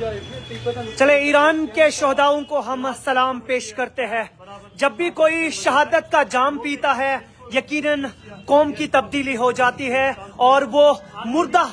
चले ईरान के शहदाओं को हम सलाम पेश करते हैं। जब भी कोई शहादत का जाम पीता है यकीनन कौम की तब्दीली हो जाती है और वो मुर्दा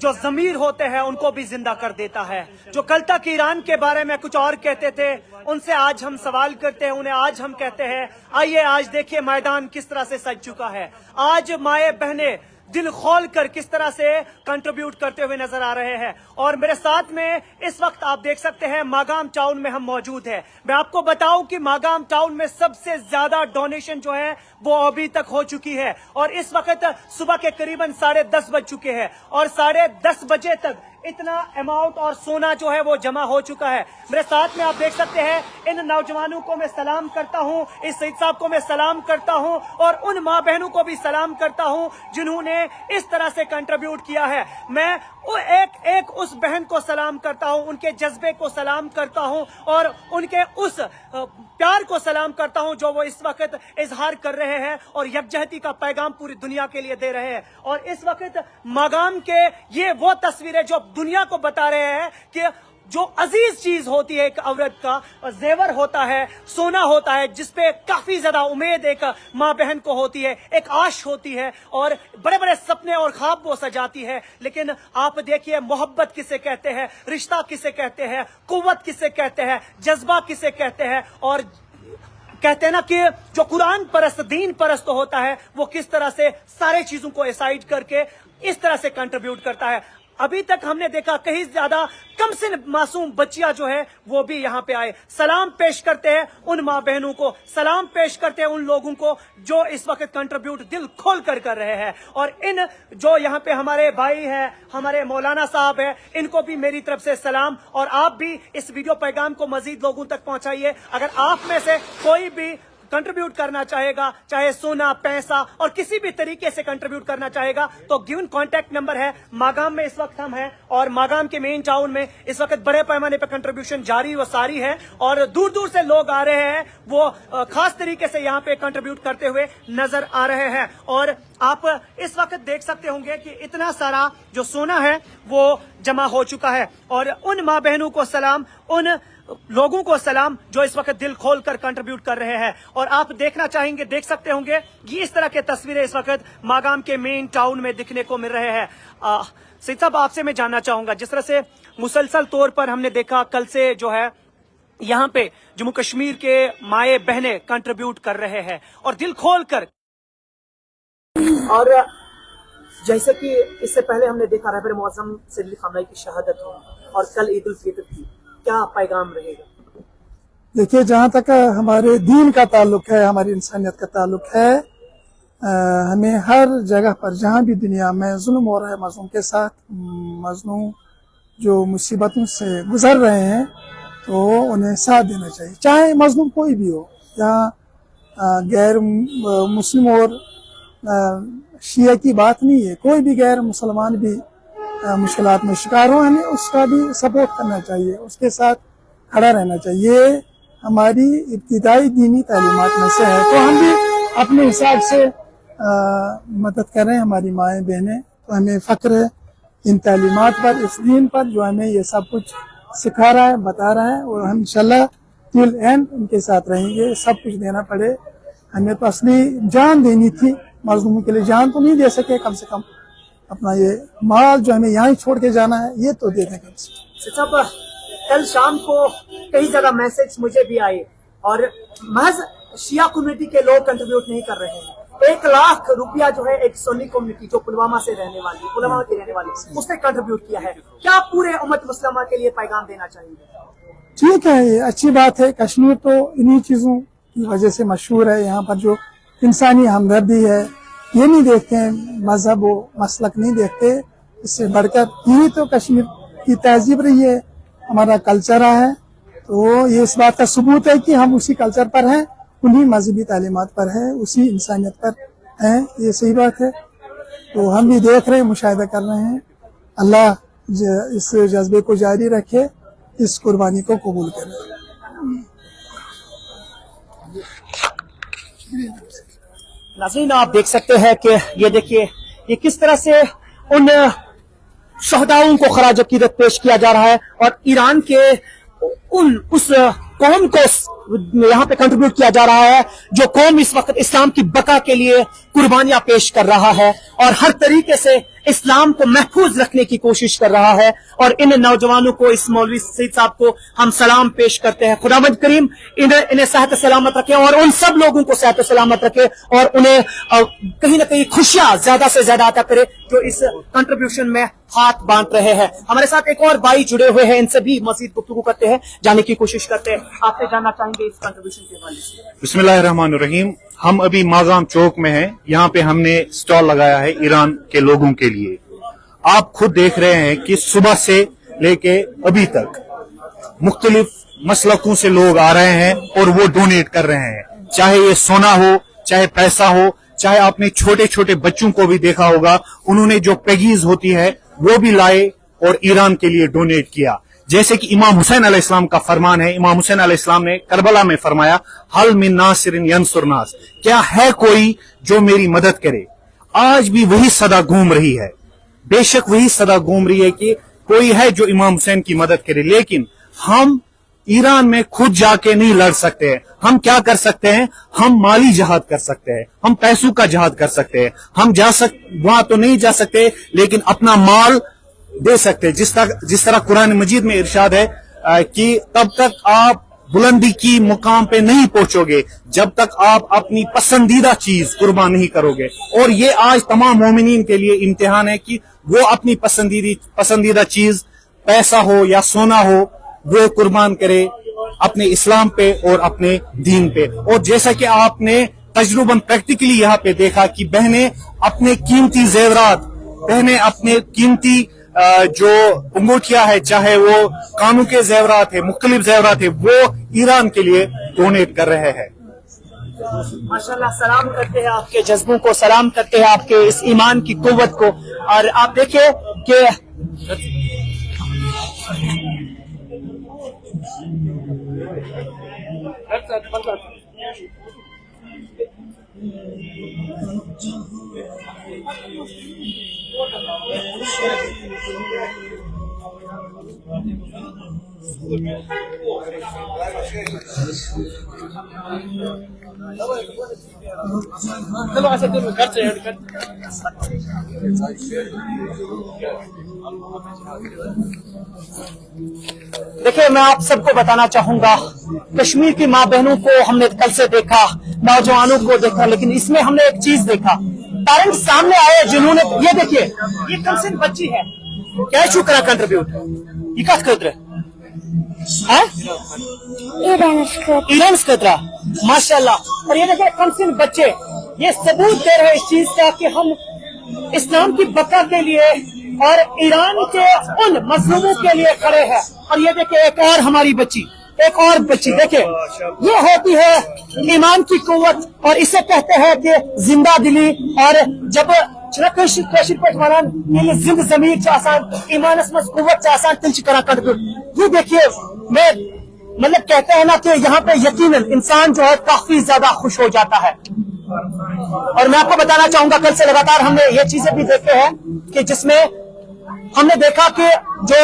जो ज़मीर होते हैं उनको भी जिंदा कर देता है। जो कल तक ईरान के बारे में कुछ और कहते थे उनसे आज हम सवाल करते हैं, उन्हें आज हम कहते हैं आइए आज देखिए मैदान किस तरह से सज चुका है। आज माए बहने दिल खोल कर किस तरह से कंट्रीब्यूट करते हुए नजर आ रहे हैं। और मेरे साथ में इस वक्त आप देख सकते हैं मागाम टाउन में हम मौजूद हैं। मैं आपको बताऊं कि मागाम टाउन में सबसे ज्यादा डोनेशन जो है वो अभी तक हो चुकी है और इस वक्त सुबह के करीबन 10:30 बज चुके हैं और 10:30 बजे तक इतना अमाउंट और सोना जो है वो जमा हो चुका है। मेरे साथ में आप देख सकते हैं इन नौजवानों को मैं सलाम करता हूं, इस सईद साहब को मैं सलाम करता हूं और उन माँ बहनों को भी सलाम करता हूं जिन्होंने इस तरह से कंट्रीब्यूट किया है। मैं एक एक उस बहन को सलाम करता हूं, उनके जज्बे को सलाम करता हूं और उनके उस प्यार को सलाम करता हूं जो वो इस वक्त इजहार कर रहे हैं और यकजहती का पैगाम पूरी दुनिया के लिए दे रहे हैं। और इस वक्त मागाम के ये वो तस्वीरें जो दुनिया को बता रहे हैं कि जो अजीज चीज होती है एक औरत का जेवर होता है, सोना होता है, जिसपे काफी ज्यादा उम्मीद एक माँ बहन को होती है, एक आश होती है और बड़े बड़े सपने और ख्वाब वो सजाती है। लेकिन आप देखिए मोहब्बत किसे कहते हैं, रिश्ता किसे कहते हैं, कुव्वत किसे कहते हैं, जज्बा किसे कहते हैं और कहते हैं ना कि जो कुरान परस्त दीन परस्त होता है वो किस तरह से सारे चीजों को एसाइड करके इस तरह से कंट्रीब्यूट करता है। अभी तक हमने देखा कहीं ज्यादा कम से मासूम बच्चियां जो है वो भी यहाँ पे आए। सलाम पेश करते हैं उन माँ बहनों को, सलाम पेश करते हैं उन लोगों को जो इस वक्त कंट्रीब्यूट दिल खोल कर रहे हैं। और इन जो यहाँ पे हमारे भाई हैं, हमारे मौलाना साहब हैं, इनको भी मेरी तरफ से सलाम। और आप भी इस वीडियो पैगाम को मजीद लोगों तक पहुंचाइए। अगर आप में से कोई भी कंट्रीब्यूट करना चाहेगा, चाहे सोना पैसा और किसी भी तरीके से कंट्रीब्यूट करना चाहेगा तो गिवन कॉन्टैक्ट नंबर है। मागाम में इस वक्त हम हैं और मागाम के मेन टाउन में इस वक्त बड़े पैमाने पर कंट्रीब्यूशन जारी व सारी है और दूर दूर से लोग आ रहे हैं, वो खास तरीके से यहाँ पे कंट्रीब्यूट करते हुए नजर आ रहे हैं। और आप इस वक्त देख सकते होंगे कि इतना सारा जो सोना है वो जमा हो चुका है और उन माँ बहनों को सलाम, उन लोगों को सलाम जो इस वक्त दिल खोल कर कंट्रीब्यूट कर रहे हैं। और आप देखना चाहेंगे, देख सकते होंगे ये इस तरह के तस्वीरें इस वक्त मागाम के मेन टाउन में दिखने को मिल रहे हैं। सईद साहब आपसे मैं जानना चाहूंगा, जिस तरह से मुसलसल तौर पर हमने देखा कल से जो है यहाँ पे जम्मू कश्मीर के माए बहने कंट्रीब्यूट कर रहे हैं और दिल खोल कर, और जैसे कि इससे पहले हमने देखा रहबर मुअज़्ज़म सैयद अली ख़ामनेई की शहादत हो और कल ईद उल फितर थी, क्या पैगाम रहेगा? देखिए, जहाँ तक हमारे दीन का ताल्लुक है, हमारी इंसानियत का ताल्लुक है, हमें हर जगह पर जहाँ भी दुनिया में जुल्म हो रहा है मज़लूम के साथ, मज़लूम जो मुसीबतों से गुजर रहे हैं तो उन्हें साथ देना चाहिए, चाहे मज़लूम कोई भी हो। यहाँ गैर मुस्लिम और शिया की बात नहीं है, कोई भी गैर मुसलमान भी मुश्किलात में शिकार हो, हमें उसका भी सपोर्ट करना चाहिए, उसके साथ खड़ा रहना चाहिए। ये हमारी इब्तिदाई दीनी तालीमात में से है, तो हम भी अपने हिसाब से मदद कर रहे हैं हमारी माएँ बहनें। तो हमें फ़ख्र है इन तालीमात पर, इस दीन पर जो हमें ये सब कुछ सिखा रहा है, बता रहा है और हम इंशाल्लाह टिल एंड उनके साथ रहेंगे। सब कुछ देना पड़े, हमें तो असली जान देनी थी, मज़लूमों के लिए जान तो नहीं दे सके, कम से कम अपना ये माल जो हमें यहाँ ही छोड़ के जाना है ये तो दे दें कम से कम। कल शाम को कई जगह मैसेज मुझे भी आए और महज शिया कम्युनिटी के लोग कंट्रीब्यूट नहीं कर रहे हैं। 1 लाख रुपया जो है एक सुन्नी कम्युनिटी जो पुलवामा की रहने वाली उसने कंट्रीब्यूट किया है। क्या पूरे उम्मत मुस्लिमा के लिए पैगाम देना चाहिए? ठीक है, ये अच्छी बात है। कश्मीर तो इन्हीं चीजों की वजह से मशहूर है। यहाँ पर जो इंसानी हमदर्दी है, ये नहीं देखते हैं, मजहब व मसलक नहीं देखते, इससे बढ़कर यही तो कश्मीर की तहजीब रही है, हमारा कल्चर है। तो ये इस बात का सबूत है कि हम उसी कल्चर पर हैं, उन्हीं मजहबी तालीमात पर है, उसी इंसानियत पर हैं, ये सही बात है। तो हम भी देख रहे हैं, मुशाहिदा कर रहे हैं। अल्लाह इस जज्बे को जारी रखे, इस कुर्बानी को कबूल करे। नाज़रीन, आप देख सकते हैं कि ये देखिए ये किस तरह से उन शहदाओं को खराज अकीदत पेश किया जा रहा है और ईरान के उस कौम को यहाँ पे कंट्रीब्यूट किया जा रहा है जो कौम इस वक्त इस्लाम की बका के लिए कुर्बानियां पेश कर रहा है और हर तरीके से इस्लाम को महफूज रखने की कोशिश कर रहा है। और इन नौजवानों को, इस मौलवी सईद साहब को हम सलाम पेश करते हैं। खुदावंद करीम इन्हें सेहत सलामत रखे और उन सब लोगों को सेहत सलामत रखे और उन्हें कहीं ना कहीं खुशियां ज्यादा से ज्यादा अता करे जो इस कंट्रीब्यूशन में हाथ बांट रहे हैं। हमारे साथ एक और भाई जुड़े हुए हैं, इनसे भी मजीद गुफ्तगू करते हैं, जाने की कोशिश करते हैं। आपसे जानना चाहेंगे इस कंट्रीब्यूशन के हवाले से। बिस्मिल्लाहिर्रहमानिर्रहीम। हम अभी मागाम चौक में हैं। यहाँ पे हमने स्टॉल लगाया है ईरान के लोगों के लिए। आप खुद देख रहे हैं कि सुबह से लेके अभी तक मुख्तलिफ मसलकों से लोग आ रहे हैं और वो डोनेट कर रहे हैं, चाहे ये सोना हो, चाहे पैसा हो, चाहे आपने छोटे छोटे बच्चों को भी देखा होगा, उन्होंने जो पेगीज होती है वो भी लाए और ईरान के लिए डोनेट किया। जैसे कि इमाम हुसैन अलैहिस्सलाम का फरमान है, इमाम हुसैन अलैहिस्सलाम ने करबला में फरमाया, हल मिन नासिरिन यंसुर नास, क्या है कोई जो मेरी मदद करे। आज भी वही सदा घूम रही है, बेशक वही सदा घूम रही है कि कोई है जो इमाम हुसैन की मदद करे, लेकिन हम ईरान में खुद जाके नहीं लड़ सकते हैं। हम क्या कर सकते हैं? हम माली जहाद कर सकते हैं, हम पैसों का जहाद कर सकते हैं। हम वहां तो नहीं जा सकते, लेकिन अपना माल दे सकते हैं। जिस तरह कुरान मजीद में इरशाद है कि तब तक आप बुलंदी की मुकाम पे नहीं पहुंचोगे जब तक आप अपनी पसंदीदा चीज कुर्बान नहीं करोगे। और ये आज तमाम मोमिनीन के लिए इम्तिहान है कि वो अपनी पसंदीदा चीज, पैसा हो या सोना हो, वो कुर्बान करे अपने इस्लाम पे और अपने दीन पे। और जैसा कि आपने तजुर्बन प्रैक्टिकली यहाँ पे देखा कि बहनें अपने कीमती जेवरात, बहनें अपने कीमती जो अंगूठियां है, चाहे वो कानों के जेवरात है, मुख्तलिफ जेवरात है, वो ईरान के लिए डोनेट कर रहे हैं। माशाल्लाह, सलाम करते हैं आपके जज्बों को, सलाम करते हैं आपके इस ईमान की कुव्वत को। और आप देखिए कि देखिए, मैं आप सबको बताना चाहूंगा, कश्मीर की माँ बहनों को हमने कल से देखा, नौजवानों को देखा, लेकिन इसमें हमने एक चीज देखा, पेरेंट्स सामने आए जिन्होंने, ये देखिए, ये कल से बच्ची है, क्या शू करा कंट्रीब्यूट, ये क्या कर रहे ईरान कतरा, माशाल्लाह। और ये देखिए कमसिन बच्चे, ये सबूत दे रहे इस चीज का कि हम इस्लाम की बका के लिए और ईरान के उन मजलूमों के लिए खड़े हैं। और ये देखिए एक और हमारी बच्ची, एक और बच्ची, देखिए ये होती है ईमान की कुव्वत और इसे कहते हैं कि जिंदा दिली। और जब कशिर पे वनान ये जिंद जमीर आसान ईमान कुव्वत आसान तिल करा कर। ये देखिए, मैं मतलब कहते हैं ना कि यहाँ पे यकीनन इंसान जो है काफी ज्यादा खुश हो जाता है। और मैं आपको बताना चाहूंगा, कल से लगातार हमने ये चीजें भी देखे हैं कि जिसमें हमने देखा कि जो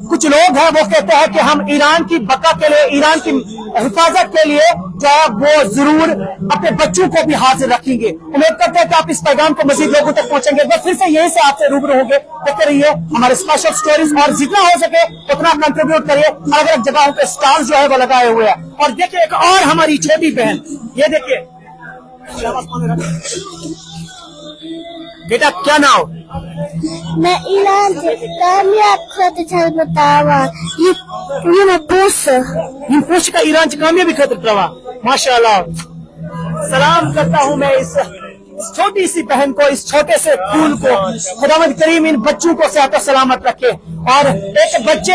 कुछ लोग हैं वो कहते हैं कि हम ईरान की बका के लिए, ईरान की हिफाजत के लिए जो है वो जरूर अपने बच्चों को भी हाजिर रखेंगे। उम्मीद करते हैं कि आप इस पैगाम को मजीद लोगों तक पहुंचेंगे। बस फिर से यही से आपसे रूबरू होंगे। देखते रहिए हमारे स्पेशल स्टोरीज और जितना हो सके उतना कंट्रीब्यूट करिए। अलग अलग जगहों पे स्टॉल जो है वो लगाए हुए हैं। और देखिए एक और हमारी छोटी बहन, ये देखिए बेटा, क्या नाम? मैं ईरान से कामयाब खातिर था बतावा ये मैं पोस्ट का ईरान से कामयाबी खातिर प्रवा। माशाल्लाह, सलाम करता हूँ मैं इस छोटी सी बहन को, इस छोटे से फूल को। खुदावंद करीम इन बच्चों को सेहत सलामत रखे। और एक बच्चे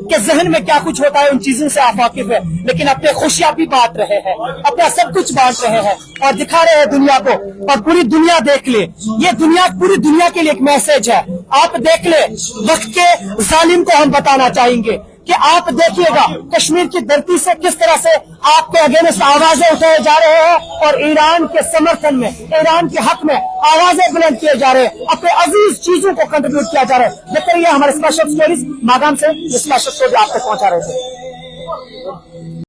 के जहन में क्या कुछ होता है उन चीजों से आप वाकिफ है, लेकिन अपने खुशियां भी बांट रहे हैं, अपना सब कुछ बांट रहे हैं और दिखा रहे हैं दुनिया को। और पूरी दुनिया देख ले, ये दुनिया पूरी दुनिया के लिए एक मैसेज है। आप देख ले, वक्त के जालिम को हम बताना चाहेंगे कि आप देखिएगा कश्मीर की धरती से किस तरह से आपके अगेंस्ट आवाजें उठाए जा रहे हैं और ईरान के समर्थन में, ईरान के हक में आवाजें बुलंद किए जा रहे हैं, अपने अजीज चीजों को कंट्रीब्यूट किया जा रहा है। देखते रहिए हमारे स्पेशल स्टोरीज। मागाम से ये स्पेशल स्टोरी आप तक पहुंचा रहे थे।